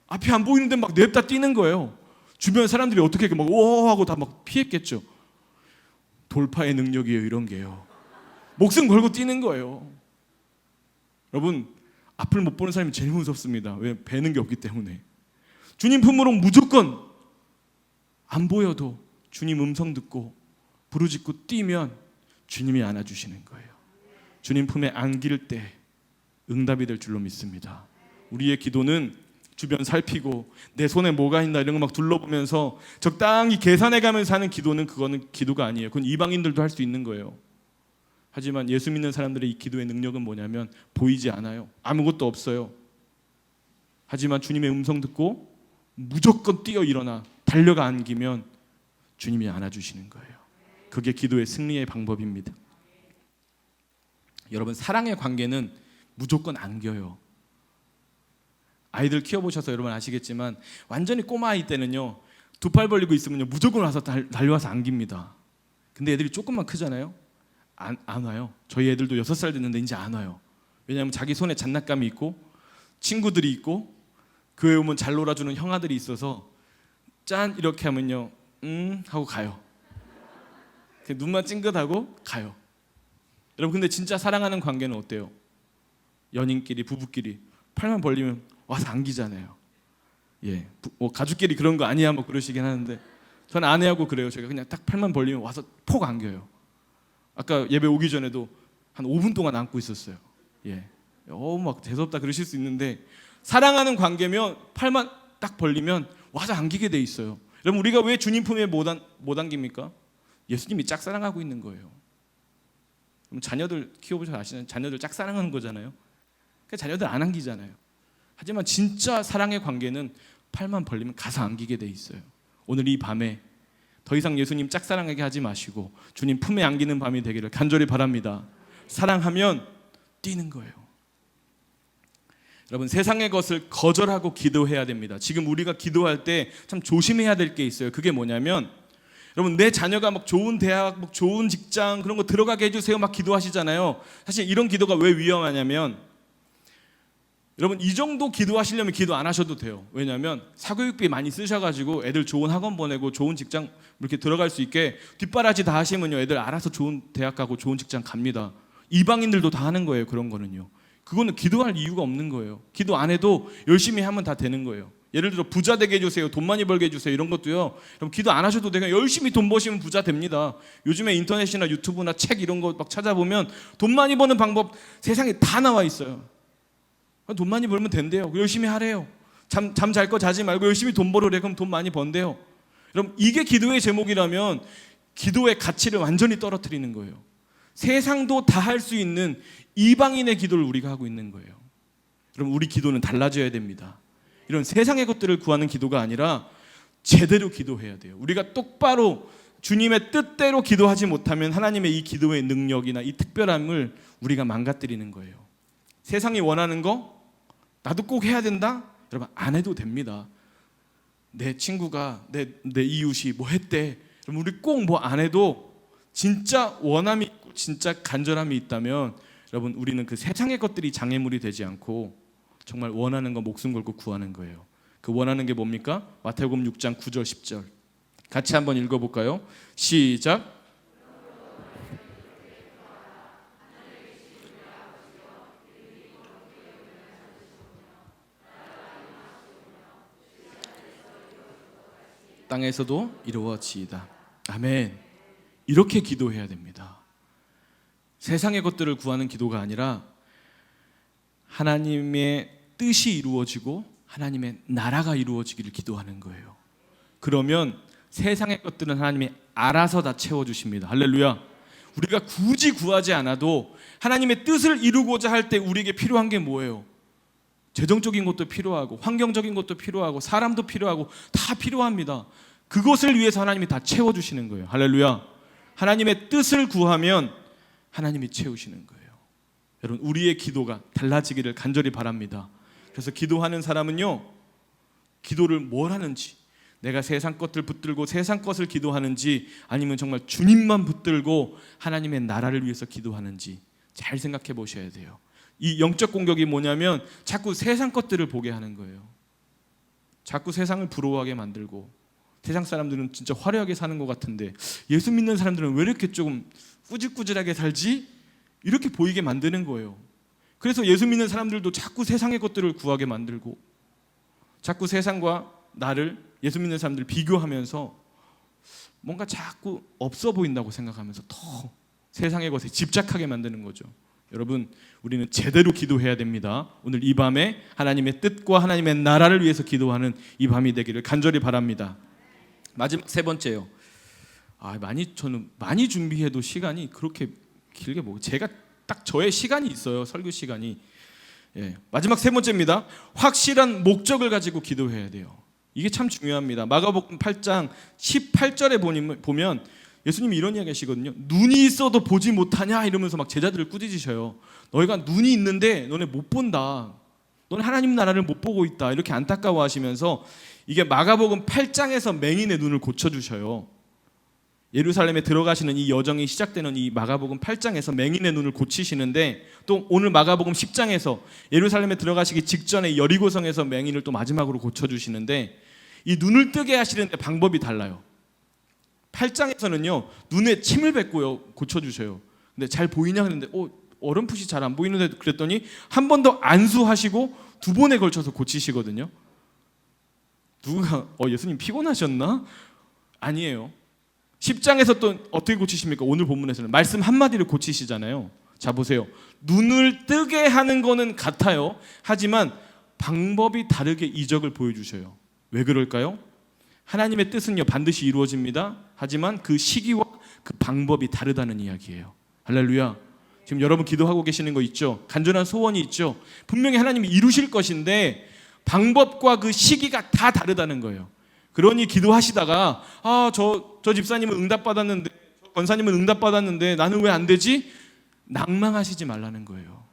앞이 안 보이는데 막 냅다 뛰는 거예요. 주변 사람들이 어떻게 막 오 하고 다 막 피했겠죠. 돌파의 능력이에요, 이런 게요. 목숨 걸고 뛰는 거예요. 여러분, 앞을 못 보는 사람이 제일 무섭습니다. 왜? 뵈는 게 없기 때문에. 주님 품으로 무조건 안 보여도 주님 음성 듣고 부르짖고 뛰면 주님이 안아주시는 거예요. 주님 품에 안길 때 응답이 될 줄로 믿습니다. 우리의 기도는 주변 살피고 내 손에 뭐가 있나 이런 거 막 둘러보면서 적당히 계산해가면서 하는 기도는, 그거는 기도가 아니에요. 그건 이방인들도 할 수 있는 거예요. 하지만 예수 믿는 사람들의 이 기도의 능력은 뭐냐면 보이지 않아요. 아무것도 없어요. 하지만 주님의 음성 듣고 무조건 뛰어 일어나 달려가 안기면 주님이 안아주시는 거예요. 그게 기도의 승리의 방법입니다. 여러분, 사랑의 관계는 무조건 안겨요. 아이들 키워보셔서 여러분 아시겠지만 완전히 꼬마 아이 때는요, 두 팔 벌리고 있으면요 무조건 와서 달려와서 안깁니다. 근데 애들이 조금만 크잖아요. 안 와요. 저희 애들도 6살 됐는데 이제 안 와요. 왜냐하면 자기 손에 장난감이 있고 친구들이 있고 교회 오면 잘 놀아주는 형아들이 있어서 짠 이렇게 하면요 하고 가요. 눈만 찡긋하고 가요. 여러분, 근데 진짜 사랑하는 관계는 어때요? 연인끼리, 부부끼리 팔만 벌리면 와서 안기잖아요. 가족끼리 그런 거 아니야 뭐 그러시긴 하는데 저는 아내하고 그래요. 제가 그냥 딱 팔만 벌리면 와서 폭 안겨요. 아까 예배 오기 전에도 한 5분 동안 안고 있었어요. 막 재수없다 그러실 수 있는데 사랑하는 관계면 팔만 딱 벌리면 와서 안기게 돼 있어요. 여러분, 우리가 왜 주님 품에 못 안깁니까? 예수님이 짝사랑하고 있는 거예요. 그럼 자녀들 키워보셔서 아시나요? 자녀들 짝사랑하는 거잖아요. 그러니까 자녀들 안 안기잖아요. 하지만 진짜 사랑의 관계는 팔만 벌리면 가서 안기게 돼 있어요. 오늘 이 밤에 더 이상 예수님 짝사랑하게 하지 마시고 주님 품에 안기는 밤이 되기를 간절히 바랍니다. 사랑하면 뛰는 거예요. 여러분, 세상의 것을 거절하고 기도해야 됩니다. 지금 우리가 기도할 때 참 조심해야 될 게 있어요. 그게 뭐냐면, 여러분, 내 자녀가 막 좋은 대학, 막 좋은 직장 그런 거 들어가게 해주세요 막 기도하시잖아요. 사실 이런 기도가 왜 위험하냐면, 여러분, 이 정도 기도하시려면 기도 안 하셔도 돼요. 왜냐하면 사교육비 많이 쓰셔가지고 애들 좋은 학원 보내고 좋은 직장 이렇게 들어갈 수 있게 뒷바라지 다 하시면요 애들 알아서 좋은 대학 가고 좋은 직장 갑니다. 이방인들도 다 하는 거예요. 그런 거는요. 그거는 기도할 이유가 없는 거예요. 기도 안 해도 열심히 하면 다 되는 거예요. 예를 들어 부자 되게 해주세요, 돈 많이 벌게 해주세요, 이런 것도요. 그럼 기도 안 하셔도 돼요. 열심히 돈 버시면 부자 됩니다. 요즘에 인터넷이나 유튜브나 책 이런 거 막 찾아보면 돈 많이 버는 방법 세상에 다 나와 있어요. 돈 많이 벌면 된대요. 열심히 하래요. 잠 잘 거 자지 말고 열심히 돈 벌으래. 그럼 돈 많이 번대요. 그럼 이게 기도의 제목이라면 기도의 가치를 완전히 떨어뜨리는 거예요. 세상도 다 할 수 있는 이방인의 기도를 우리가 하고 있는 거예요. 그럼 우리 기도는 달라져야 됩니다. 이런 세상의 것들을 구하는 기도가 아니라 제대로 기도해야 돼요. 우리가 똑바로 주님의 뜻대로 기도하지 못하면 하나님의 이 기도의 능력이나 이 특별함을 우리가 망가뜨리는 거예요. 세상이 원하는 거 나도 꼭 해야 된다? 여러분, 안 해도 됩니다. 내 친구가 내 이웃이 뭐 했대. 그럼 우리 꼭 뭐 안 해도 진짜 원함이 있고 진짜 간절함이 있다면 여러분, 우리는 그 세상의 것들이 장애물이 되지 않고 정말 원하는 거 목숨 걸고 구하는 거예요. 그 원하는 게 뭡니까? 마태복음 6장 9절 10절 같이 한번 읽어볼까요? 시작. 땅에서도 이루어지이다. 아멘. 이렇게 기도해야 됩니다. 세상의 것들을 구하는 기도가 아니라 하나님의 뜻이 이루어지고 하나님의 나라가 이루어지기를 기도하는 거예요. 그러면 세상의 것들은 하나님이 알아서 다 채워주십니다. 할렐루야. 우리가 굳이 구하지 않아도 하나님의 뜻을 이루고자 할 때 우리에게 필요한 게 뭐예요? 재정적인 것도 필요하고 환경적인 것도 필요하고 사람도 필요하고 다 필요합니다. 그것을 위해서 하나님이 다 채워주시는 거예요. 할렐루야. 하나님의 뜻을 구하면 하나님이 채우시는 거예요. 여러분, 우리의 기도가 달라지기를 간절히 바랍니다. 그래서 기도하는 사람은요, 기도를 뭘 하는지, 내가 세상 것들 붙들고 세상 것을 기도하는지 아니면 정말 주님만 붙들고 하나님의 나라를 위해서 기도하는지 잘 생각해 보셔야 돼요. 이 영적 공격이 뭐냐면 자꾸 세상 것들을 보게 하는 거예요. 자꾸 세상을 부러워하게 만들고, 세상 사람들은 진짜 화려하게 사는 것 같은데 예수 믿는 사람들은 왜 이렇게 조금 꾸질꾸질하게 살지? 이렇게 보이게 만드는 거예요. 그래서 예수 믿는 사람들도 자꾸 세상의 것들을 구하게 만들고, 자꾸 세상과 나를, 예수 믿는 사람들 비교하면서 뭔가 자꾸 없어 보인다고 생각하면서 더 세상의 것에 집착하게 만드는 거죠. 여러분, 우리는 제대로 기도해야 됩니다. 오늘 이 밤에 하나님의 뜻과 하나님의 나라를 위해서 기도하는 이 밤이 되기를 간절히 바랍니다. 마지막 세 번째요. 저는 많이 준비해도 시간이 그렇게 길게 뭐 제가 딱 저의 시간이 있어요. 설교 시간이. 마지막 세 번째입니다. 확실한 목적을 가지고 기도해야 돼요. 이게 참 중요합니다. 마가복음 8장 18절에 보면 예수님이 이런 이야기 하시거든요. 눈이 있어도 보지 못하냐 이러면서 막 제자들을 꾸짖으셔요. 너희가 눈이 있는데 너네 못 본다. 너네 하나님 나라를 못 보고 있다. 이렇게 안타까워하시면서 이게 마가복음 8장에서 맹인의 눈을 고쳐주셔요. 예루살렘에 들어가시는 이 여정이 시작되는 이 마가복음 8장에서 맹인의 눈을 고치시는데, 또 오늘 마가복음 10장에서 예루살렘에 들어가시기 직전에 여리고성에서 맹인을 또 마지막으로 고쳐주시는데, 이 눈을 뜨게 하시는데 방법이 달라요. 8장에서는요 눈에 침을 뱉고요 고쳐주셔요. 근데 잘 보이냐 했는데 어렴풋이 잘 안 보이는데, 그랬더니 한 번 더 안수하시고 두 번에 걸쳐서 고치시거든요. 누가 예수님 피곤하셨나? 아니에요. 10장에서 또 어떻게 고치십니까? 오늘 본문에서는 말씀 한마디를 고치시잖아요. 자 보세요. 눈을 뜨게 하는 거는 같아요. 하지만 방법이 다르게 이적을 보여주셔요. 왜 그럴까요? 하나님의 뜻은요 반드시 이루어집니다. 하지만 그 시기와 그 방법이 다르다는 이야기예요. 할렐루야. 지금 여러분 기도하고 계시는 거 있죠? 간절한 소원이 있죠? 분명히 하나님이 이루실 것인데 방법과 그 시기가 다 다르다는 거예요. 그러니 기도하시다가 저 집사님은 응답받았는데, 저 권사님은 응답받았는데 나는 왜 안 되지? 낭망하시지 말라는 거예요.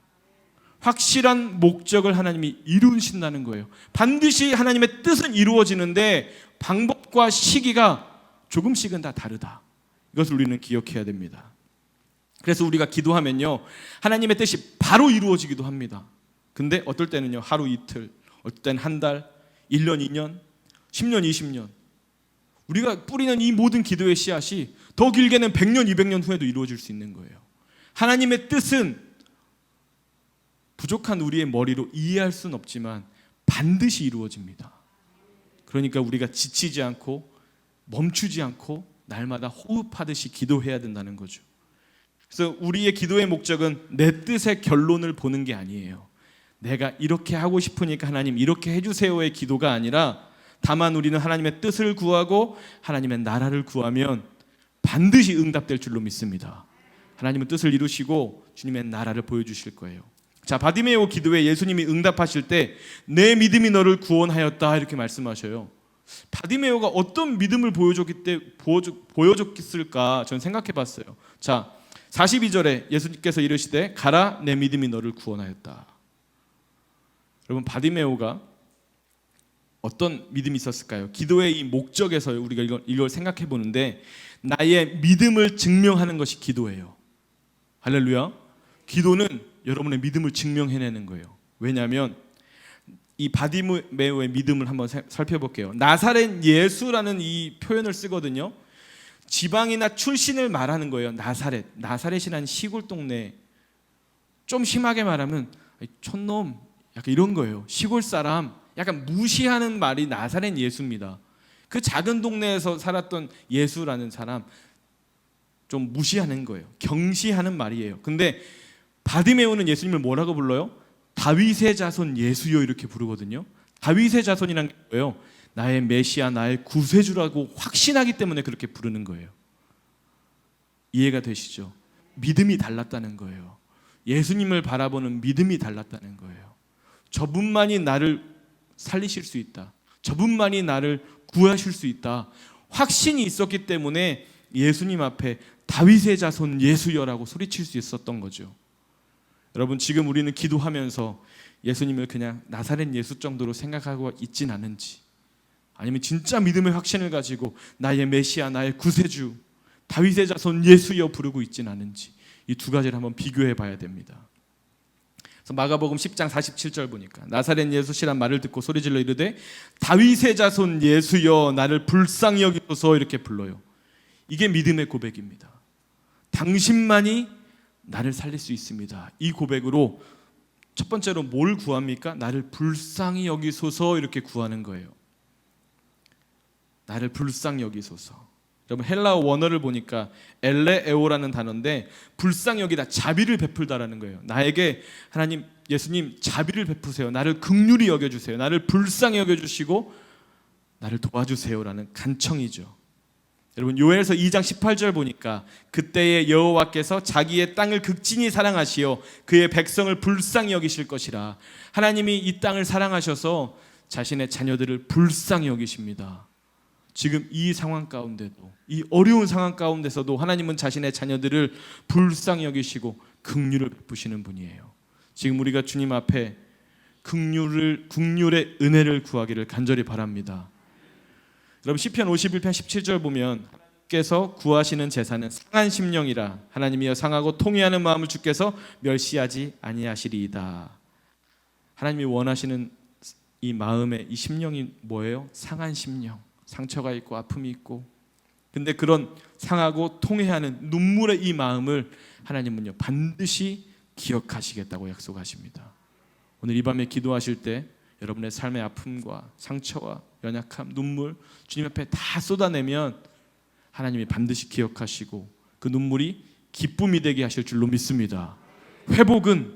확실한 목적을 하나님이 이루신다는 거예요. 반드시 하나님의 뜻은 이루어지는데 방법과 시기가 조금씩은 다 다르다. 이것을 우리는 기억해야 됩니다. 그래서 우리가 기도하면요 하나님의 뜻이 바로 이루어지기도 합니다. 근데 어떨 때는요 하루 이틀, 어떨 때는 한 달, 1년, 2년, 10년, 20년, 우리가 뿌리는 이 모든 기도의 씨앗이 더 길게는 100년, 200년 후에도 이루어질 수 있는 거예요. 하나님의 뜻은 부족한 우리의 머리로 이해할 수는 없지만 반드시 이루어집니다. 그러니까 우리가 지치지 않고 멈추지 않고 날마다 호흡하듯이 기도해야 된다는 거죠. 그래서 우리의 기도의 목적은 내 뜻의 결론을 보는 게 아니에요. 내가 이렇게 하고 싶으니까 하나님 이렇게 해주세요의 기도가 아니라, 다만 우리는 하나님의 뜻을 구하고 하나님의 나라를 구하면 반드시 응답될 줄로 믿습니다. 하나님은 뜻을 이루시고 주님의 나라를 보여주실 거예요. 자, 바디메오 기도에 예수님이 응답하실 때 내 믿음이 너를 구원하였다 이렇게 말씀하셔요. 바디메오가 어떤 믿음을 보여줬을까 저는 생각해 봤어요. 자, 42절에 예수님께서 이르시되 가라 내 믿음이 너를 구원하였다. 여러분, 바디메오가 어떤 믿음이 있었을까요? 기도의 이 목적에서 우리가 이걸 생각해 보는데, 나의 믿음을 증명하는 것이 기도예요. 할렐루야. 기도는 여러분의 믿음을 증명해내는 거예요. 왜냐하면 이 바디메오의 믿음을 한번 살펴볼게요. 나사렛 예수라는 이 표현을 쓰거든요. 지방이나 출신을 말하는 거예요. 나사렛이라는 시골 동네, 좀 심하게 말하면 촌놈 약간 이런 거예요. 시골 사람, 약간 무시하는 말이 나사렛 예수입니다. 그 작은 동네에서 살았던 예수라는 사람 좀 무시하는 거예요. 경시하는 말이에요. 근데 바디메오는 예수님을 뭐라고 불러요? 다윗의 자손 예수여 이렇게 부르거든요. 다윗의 자손이란 게 뭐예요? 나의 메시아, 나의 구세주라고 확신하기 때문에 그렇게 부르는 거예요. 이해가 되시죠? 믿음이 달랐다는 거예요. 예수님을 바라보는 믿음이 달랐다는 거예요. 저분만이 나를 살리실 수 있다, 저분만이 나를 구하실 수 있다, 확신이 있었기 때문에 예수님 앞에 다윗의 자손 예수여라고 소리칠 수 있었던 거죠. 여러분, 지금 우리는 기도하면서 예수님을 그냥 나사렛 예수 정도로 생각하고 있진 않은지, 아니면 진짜 믿음의 확신을 가지고 나의 메시아, 나의 구세주, 다윗의 자손 예수여 부르고 있진 않은지, 이 두 가지를 한번 비교해 봐야 됩니다. 그래서 마가복음 10장 47절 보니까 나사렛 예수시란 말을 듣고 소리질러 이르되 다윗의 자손 예수여 나를 불쌍히 여기소서 이렇게 불러요. 이게 믿음의 고백입니다. 당신만이 나를 살릴 수 있습니다. 이 고백으로 첫 번째로 뭘 구합니까? 나를 불쌍히 여기소서 이렇게 구하는 거예요. 나를 불쌍히 여기소서. 여러분, 헬라어 원어를 보니까 엘레에오라는 단어인데 불쌍히 여기다, 자비를 베풀다라는 거예요. 나에게 하나님, 예수님 자비를 베푸세요. 나를 긍휼히 여겨주세요. 나를 불쌍히 여겨주시고 나를 도와주세요라는 간청이죠. 여러분, 요엘서 2장 18절 보니까 그때의 여호와께서 자기의 땅을 극진히 사랑하시어 그의 백성을 불쌍히 여기실 것이라. 하나님이 이 땅을 사랑하셔서 자신의 자녀들을 불쌍히 여기십니다. 지금 이 상황 가운데도, 이 어려운 상황 가운데서도 하나님은 자신의 자녀들을 불쌍히 여기시고 긍휼을 베푸시는 분이에요. 지금 우리가 주님 앞에 긍휼의 은혜를 구하기를 간절히 바랍니다. 여러분, 시편 51편 17절 보면 하나님께서 구하시는 제사는 상한 심령이라. 하나님이여 상하고 통회하는 마음을 주께서 멸시하지 아니하시리이다. 하나님이 원하시는 이 마음의 이 심령이 뭐예요? 상한 심령. 상처가 있고 아픔이 있고, 근데 그런 상하고 통회하는 눈물의 이 마음을 하나님은요 반드시 기억하시겠다고 약속하십니다. 오늘 이 밤에 기도하실 때 여러분의 삶의 아픔과 상처와 연약함, 눈물 주님 앞에 다 쏟아내면 하나님이 반드시 기억하시고 그 눈물이 기쁨이 되게 하실 줄로 믿습니다. 회복은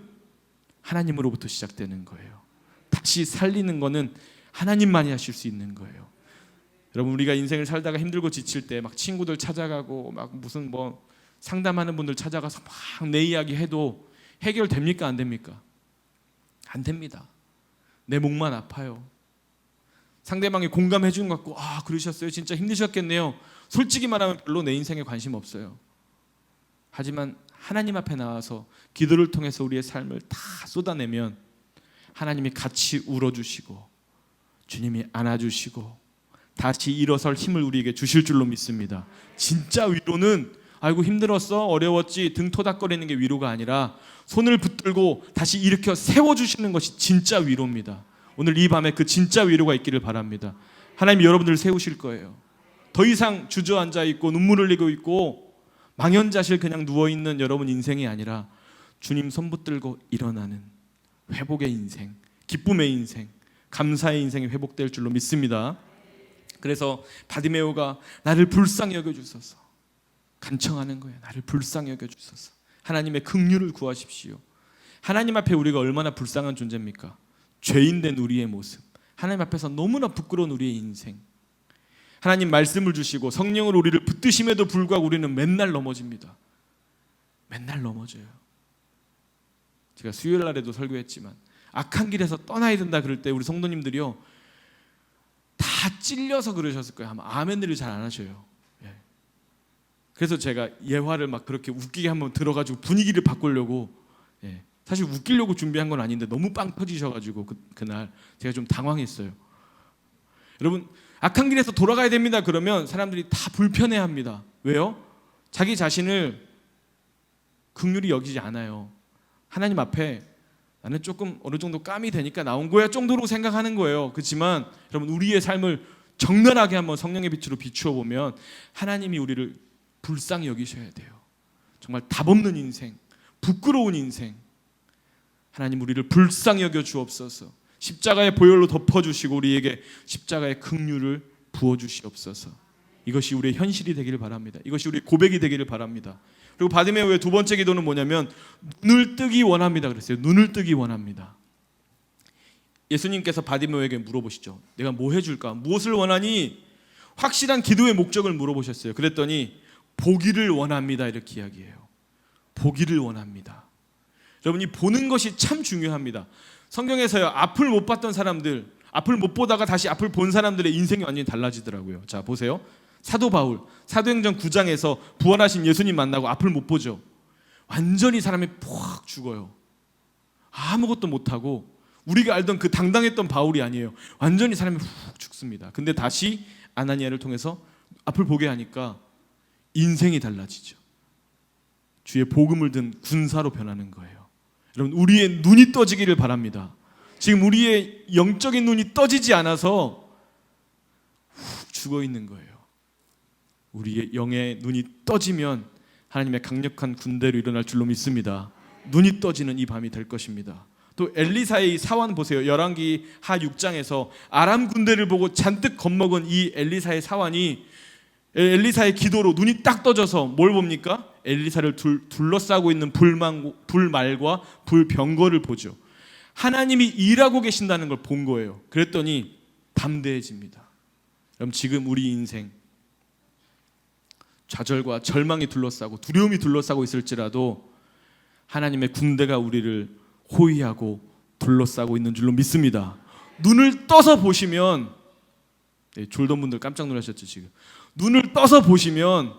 하나님으로부터 시작되는 거예요. 다시 살리는 거는 하나님만이 하실 수 있는 거예요. 여러분, 우리가 인생을 살다가 힘들고 지칠 때 막 친구들 찾아가고 막 무슨 뭐 상담하는 분들 찾아가서 막 내 이야기 해도 해결됩니까? 안 됩니까? 안 됩니다. 내 목만 아파요. 상대방이 공감해 주는 것 같고, 아 그러셨어요? 진짜 힘드셨겠네요. 솔직히 말하면 별로 내 인생에 관심 없어요. 하지만 하나님 앞에 나와서 기도를 통해서 우리의 삶을 다 쏟아내면 하나님이 같이 울어주시고 주님이 안아주시고 다시 일어설 힘을 우리에게 주실 줄로 믿습니다. 진짜 위로는 아이고 힘들었어, 어려웠지 등 토닥거리는 게 위로가 아니라 손을 붙들고 다시 일으켜 세워주시는 것이 진짜 위로입니다. 오늘 이 밤에 그 진짜 위로가 있기를 바랍니다. 하나님이 여러분들을 세우실 거예요. 더 이상 주저앉아 있고 눈물 흘리고 있고 망연자실 그냥 누워있는 여러분 인생이 아니라 주님 손 붙들고 일어나는 회복의 인생, 기쁨의 인생, 감사의 인생이 회복될 줄로 믿습니다. 그래서 바디메오가 나를 불쌍히 여겨주소서 간청하는 거예요. 나를 불쌍히 여겨주소서. 하나님의 긍휼을 구하십시오. 하나님 앞에 우리가 얼마나 불쌍한 존재입니까? 죄인된 우리의 모습, 하나님 앞에서 너무나 부끄러운 우리의 인생. 하나님 말씀을 주시고 성령으로 우리를 붙드심에도 불구하고 우리는 맨날 넘어집니다. 맨날 넘어져요. 제가 수요일 날에도 설교했지만 악한 길에서 떠나야 된다 그럴 때 우리 성도님들이요 다 찔려서 그러셨을 거예요. 아마 아멘들을 잘 안 하셔요. 예. 그래서 제가 예화를 막 그렇게 웃기게 한번 들어가지고 분위기를 바꾸려고, 예. 사실 웃기려고 준비한 건 아닌데 너무 빵 터지셔가지고 그날 제가 좀 당황했어요. 여러분, 악한 길에서 돌아가야 됩니다 그러면 사람들이 다 불편해합니다. 왜요? 자기 자신을 긍휼히 여기지 않아요. 하나님 앞에 나는 조금 어느 정도 깜이 되니까 나온 거야 정도로 생각하는 거예요. 그렇지만 여러분, 우리의 삶을 적나라하게 한번 성령의 빛으로 비추어 보면 하나님이 우리를 불쌍히 여기셔야 돼요. 정말 답 없는 인생, 부끄러운 인생, 하나님 우리를 불쌍히 여겨 주옵소서. 십자가의 보혈로 덮어주시고 우리에게 십자가의 긍휼을 부어주시옵소서. 이것이 우리의 현실이 되기를 바랍니다. 이것이 우리의 고백이 되기를 바랍니다. 그리고 바디메오의 두 번째 기도는 뭐냐면 눈을 뜨기 원합니다 그랬어요. 눈을 뜨기 원합니다. 예수님께서 바디메오에게 물어보시죠. 내가 뭐 해줄까? 무엇을 원하니? 확실한 기도의 목적을 물어보셨어요. 그랬더니 보기를 원합니다 이렇게 이야기해요. 보기를 원합니다. 여러분이 보는 것이 참 중요합니다. 성경에서요 앞을 못 봤던 사람들, 앞을 못 보다가 다시 앞을 본 사람들의 인생이 완전히 달라지더라고요. 자 보세요. 사도 바울 사도행전 9장에서 부활하신 예수님 만나고 앞을 못 보죠. 완전히 사람이 푹 죽어요. 아무것도 못하고 우리가 알던 그 당당했던 바울이 아니에요. 완전히 사람이 훅 죽습니다. 근데 다시 아나니아를 통해서 앞을 보게 하니까 인생이 달라지죠. 주의 복음을 든 군사로 변하는 거예요. 여러분, 우리의 눈이 떠지기를 바랍니다. 지금 우리의 영적인 눈이 떠지지 않아서 훅 죽어 있는 거예요. 우리의 영의 눈이 떠지면 하나님의 강력한 군대로 일어날 줄로 믿습니다. 눈이 떠지는 이 밤이 될 것입니다. 또 엘리사의 사환 보세요. 열왕기 하 6장에서 아람 군대를 보고 잔뜩 겁먹은 이 엘리사의 사환이 엘리사의 기도로 눈이 딱 떠져서 뭘 봅니까? 엘리사를 둘러싸고 있는 불말과 불병거를 보죠. 하나님이 일하고 계신다는 걸 본 거예요. 그랬더니 담대해집니다. 그럼 지금 우리 인생 좌절과 절망이 둘러싸고 두려움이 둘러싸고 있을지라도 하나님의 군대가 우리를 호위하고 둘러싸고 있는 줄로 믿습니다. 눈을 떠서 보시면, 졸던 분들 깜짝 놀라셨죠 지금. 눈을 떠서 보시면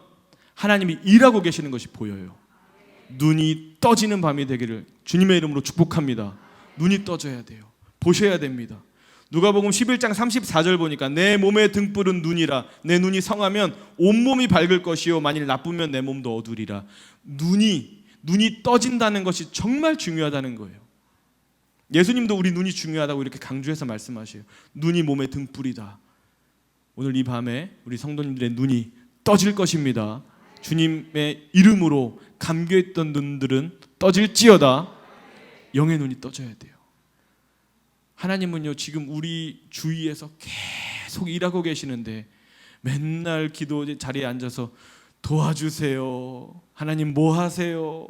하나님이 일하고 계시는 것이 보여요. 눈이 떠지는 밤이 되기를 주님의 이름으로 축복합니다. 눈이 떠져야 돼요. 보셔야 됩니다. 누가복음 11장 34절 보니까 내 몸의 등불은 눈이라. 내 눈이 성하면 온몸이 밝을 것이요 만일 나쁘면 내 몸도 어두리라. 눈이 떠진다는 것이 정말 중요하다는 거예요. 예수님도 우리 눈이 중요하다고 이렇게 강조해서 말씀하셔요. 눈이 몸의 등불이다. 오늘 이 밤에 우리 성도님들의 눈이 떠질 것입니다. 주님의 이름으로 감겨있던 눈들은 떠질지어다. 영의 눈이 떠져야 돼요. 하나님은요 지금 우리 주위에서 계속 일하고 계시는데 맨날 기도 자리에 앉아서 도와주세요. 하나님 뭐 하세요?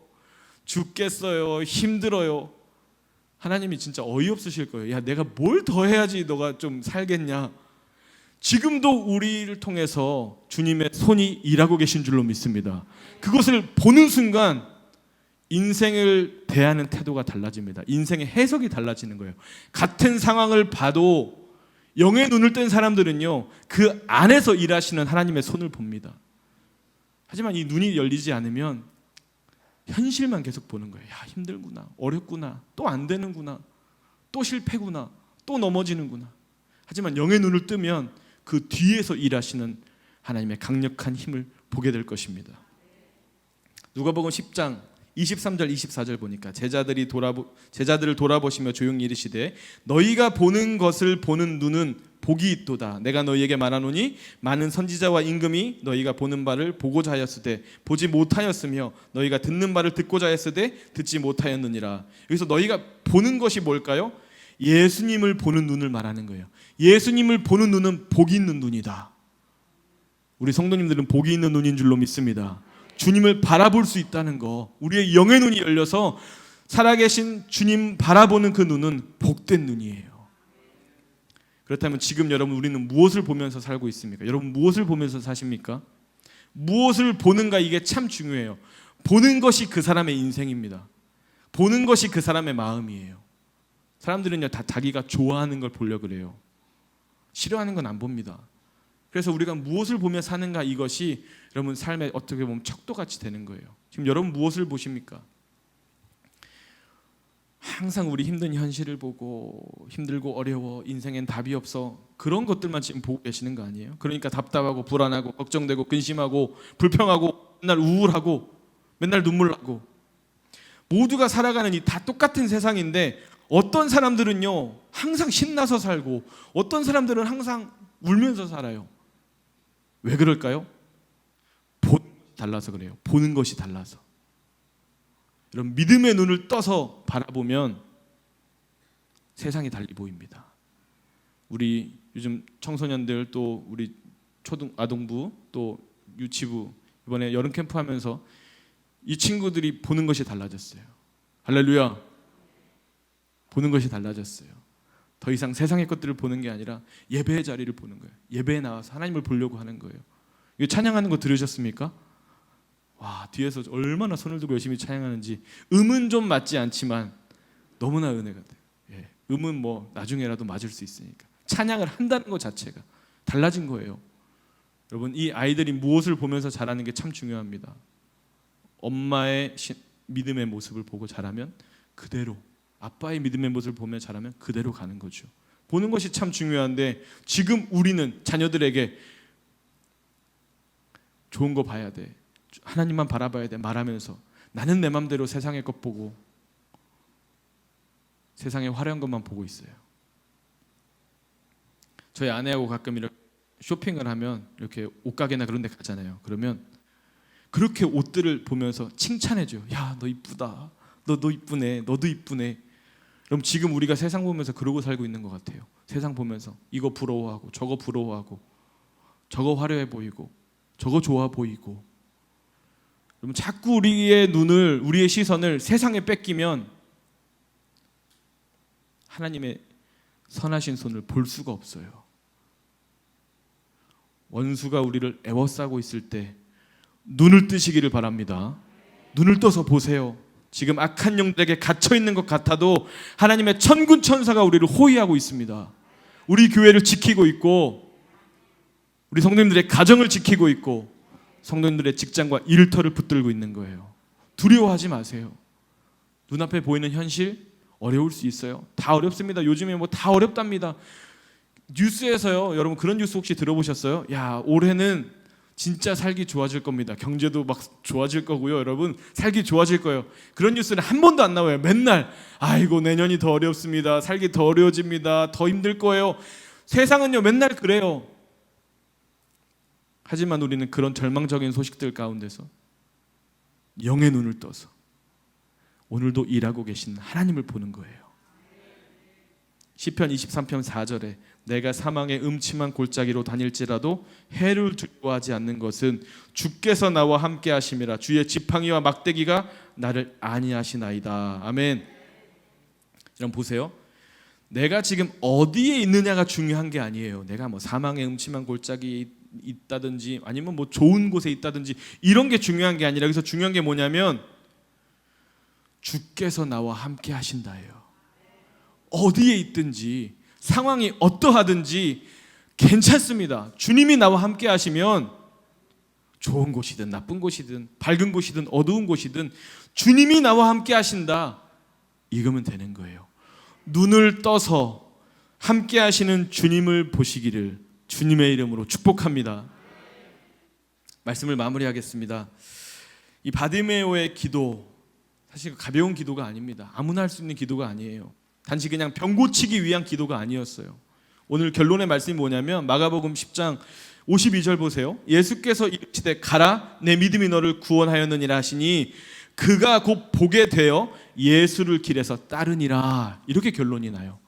죽겠어요. 힘들어요. 하나님이 진짜 어이없으실 거예요. 야, 내가 뭘 더 해야지 너가 좀 살겠냐. 지금도 우리를 통해서 주님의 손이 일하고 계신 줄로 믿습니다. 그것을 보는 순간 인생을 대하는 태도가 달라집니다. 인생의 해석이 달라지는 거예요. 같은 상황을 봐도 영의 눈을 뜬 사람들은요 그 안에서 일하시는 하나님의 손을 봅니다. 하지만 이 눈이 열리지 않으면 현실만 계속 보는 거예요. 야, 힘들구나, 어렵구나, 또 안 되는구나, 또 실패구나, 또 넘어지는구나. 하지만 영의 눈을 뜨면 그 뒤에서 일하시는 하나님의 강력한 힘을 보게 될 것입니다. 누가복음 10장 23절 24절 보니까 제자들을 돌아보시며 조용히 이르시되 너희가 보는 것을 보는 눈은 복이 있도다. 내가 너희에게 말하노니 많은 선지자와 임금이 너희가 보는 바를 보고자 하였으되 보지 못하였으며 너희가 듣는 바를 듣고자 하였으되 듣지 못하였느니라. 여기서 너희가 보는 것이 뭘까요? 예수님을 보는 눈을 말하는 거예요. 예수님을 보는 눈은 복이 있는 눈이다. 우리 성도님들은 복이 있는 눈인 줄로 믿습니다. 주님을 바라볼 수 있다는 거, 우리의 영의 눈이 열려서 살아계신 주님 바라보는 그 눈은 복된 눈이에요. 그렇다면 지금 여러분, 우리는 무엇을 보면서 살고 있습니까? 여러분, 무엇을 보면서 사십니까? 무엇을 보는가, 이게 참 중요해요. 보는 것이 그 사람의 인생입니다. 보는 것이 그 사람의 마음이에요. 사람들은요, 다 자기가 좋아하는 걸 보려고 그래요. 싫어하는 건 안 봅니다. 그래서 우리가 무엇을 보며 사는가, 이것이 여러분 삶에 어떻게 보면 척도같이 되는 거예요. 지금 여러분 무엇을 보십니까? 항상 우리 힘든 현실을 보고 힘들고 어려워, 인생엔 답이 없어, 그런 것들만 지금 보고 계시는 거 아니에요? 그러니까 답답하고 불안하고 걱정되고 근심하고 불평하고 맨날 우울하고 맨날 눈물 나고, 모두가 살아가는 이 다 똑같은 세상인데 어떤 사람들은요 항상 신나서 살고 어떤 사람들은 항상 울면서 살아요. 왜 그럴까요? 보는 것이 달라서 그래요. 보는 것이 달라서. 이런 믿음의 눈을 떠서 바라보면 세상이 달리 보입니다. 우리 요즘 청소년들, 또 우리 아동부, 또 유치부 이번에 여름 캠프 하면서 이 친구들이 보는 것이 달라졌어요. 할렐루야. 보는 것이 달라졌어요. 더 이상 세상의 것들을 보는 게 아니라 예배의 자리를 보는 거예요. 예배에 나와서 하나님을 보려고 하는 거예요. 이거 찬양하는 거 들으셨습니까? 와, 뒤에서 얼마나 손을 들고 열심히 찬양하는지. 음은 좀 맞지 않지만 너무나 은혜가 돼요. 예, 음은 뭐 나중에라도 맞을 수 있으니까. 찬양을 한다는 것 자체가 달라진 거예요. 여러분, 이 아이들이 무엇을 보면서 자라는 게 참 중요합니다. 엄마의 믿음의 모습을 보고 자라면 그대로, 아빠의 믿음의 모습을 보며 자라면 그대로 가는 거죠. 보는 것이 참 중요한데 지금 우리는 자녀들에게 좋은 거 봐야 돼, 하나님만 바라봐야 돼 말하면서 나는 내 맘대로 세상의 것 보고 세상의 화려한 것만 보고 있어요. 저희 아내하고 가끔 이렇게 쇼핑을 하면 이렇게 옷가게나 그런 데 가잖아요. 그러면 그렇게 옷들을 보면서 칭찬해줘요. 야, 너 이쁘다. 너 이쁘네. 너도 이쁘네. 그럼 지금 우리가 세상 보면서 그러고 살고 있는 것 같아요. 세상 보면서 이거 부러워하고 저거 부러워하고 저거 화려해 보이고 저거 좋아 보이고. 그럼 자꾸 우리의 눈을, 우리의 시선을 세상에 뺏기면 하나님의 선하신 손을 볼 수가 없어요. 원수가 우리를 애워싸고 있을 때 눈을 뜨시기를 바랍니다. 눈을 떠서 보세요. 지금 악한 영들에게 갇혀 있는 것 같아도 하나님의 천군 천사가 우리를 호위하고 있습니다. 우리 교회를 지키고 있고 우리 성도님들의 가정을 지키고 있고 성도님들의 직장과 일터를 붙들고 있는 거예요. 두려워하지 마세요. 눈앞에 보이는 현실 어려울 수 있어요. 다 어렵습니다. 요즘에 뭐 다 어렵답니다. 뉴스에서요, 여러분 그런 뉴스 혹시 들어보셨어요? 야, 올해는 진짜 살기 좋아질 겁니다. 경제도 막 좋아질 거고요. 여러분 살기 좋아질 거예요. 그런 뉴스는 한 번도 안 나와요. 맨날 아이고 내년이 더 어렵습니다. 살기 더 어려워집니다. 더 힘들 거예요. 세상은요 맨날 그래요. 하지만 우리는 그런 절망적인 소식들 가운데서 영의 눈을 떠서 오늘도 일하고 계신 하나님을 보는 거예요. 시편 23편 4절에 내가 사망의 음침한 골짜기로 다닐지라도 해를 두려워하지 않는 것은 주께서 나와 함께 하심이라. 주의 지팡이와 막대기가 나를 안위하시나이다. 아멘. 여러분 보세요. 내가 지금 어디에 있느냐가 중요한 게 아니에요. 내가 뭐 사망의 음침한 골짜기에 있다든지 아니면 뭐 좋은 곳에 있다든지 이런 게 중요한 게 아니라, 여기서 중요한 게 뭐냐면 주께서 나와 함께 하신다예요. 어디에 있든지 상황이 어떠하든지 괜찮습니다. 주님이 나와 함께 하시면 좋은 곳이든 나쁜 곳이든 밝은 곳이든 어두운 곳이든 주님이 나와 함께 하신다, 이거면 되는 거예요. 눈을 떠서 함께 하시는 주님을 보시기를 주님의 이름으로 축복합니다. 말씀을 마무리하겠습니다. 이 바디메오의 기도, 사실 가벼운 기도가 아닙니다. 아무나 할 수 있는 기도가 아니에요. 단지 그냥 병 고치기 위한 기도가 아니었어요. 오늘 결론의 말씀이 뭐냐면 마가복음 10장 52절 보세요. 예수께서 이르시되 가라, 내 믿음이 너를 구원하였느니라 하시니 그가 곧 보게 되어 예수를 길에서 따르니라. 이렇게 결론이 나요.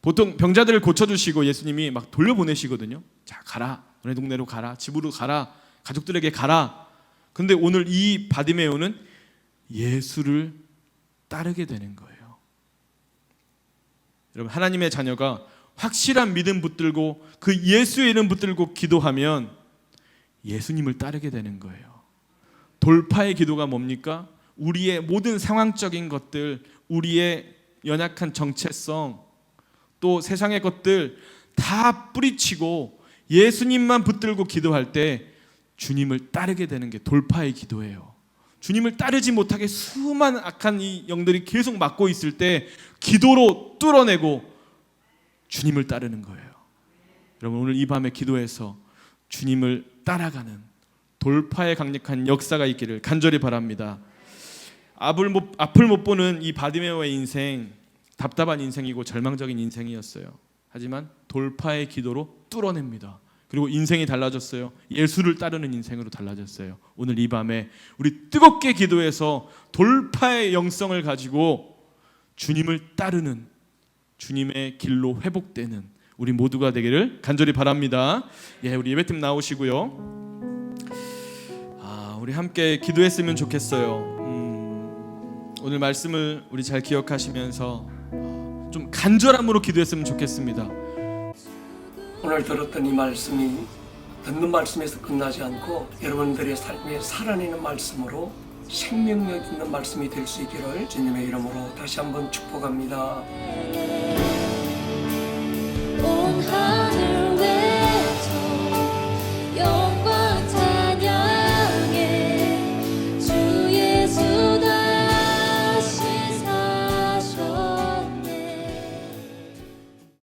보통 병자들을 고쳐주시고 예수님이 막 돌려보내시거든요. 자, 가라, 너네 동네로 가라, 집으로 가라, 가족들에게 가라. 근데 오늘 이 바디메오는 예수를 따르게 되는 거예요. 여러분, 하나님의 자녀가 확실한 믿음 붙들고 그 예수의 이름 붙들고 기도하면 예수님을 따르게 되는 거예요. 돌파의 기도가 뭡니까? 우리의 모든 상황적인 것들, 우리의 연약한 정체성, 또 세상의 것들 다 뿌리치고 예수님만 붙들고 기도할 때 주님을 따르게 되는 게 돌파의 기도예요. 주님을 따르지 못하게 수많은 악한 이 영들이 계속 막고 있을 때 기도로 뚫어내고 주님을 따르는 거예요. 여러분, 오늘 이 밤에 기도해서 주님을 따라가는 돌파의 강력한 역사가 있기를 간절히 바랍니다. 앞을 못 보는 이 바디메오의 인생, 답답한 인생이고 절망적인 인생이었어요. 하지만 돌파의 기도로 뚫어냅니다. 그리고 인생이 달라졌어요. 예수를 따르는 인생으로 달라졌어요. 오늘 이 밤에 우리 뜨겁게 기도해서 돌파의 영성을 가지고 주님을 따르는, 주님의 길로 회복되는 우리 모두가 되기를 간절히 바랍니다. 예, 우리 예배팀 나오시고요. 우리 함께 기도했으면 좋겠어요. 오늘 말씀을 우리 잘 기억하시면서 좀 간절함으로 기도했으면 좋겠습니다. 오늘 들었던 이 말씀이 듣는 말씀에서 끝나지 않고 여러분들의 삶에 살아내는 말씀으로 생명력 있는 말씀이 될 수 있기를 주님의 이름으로 다시 한번 축복합니다.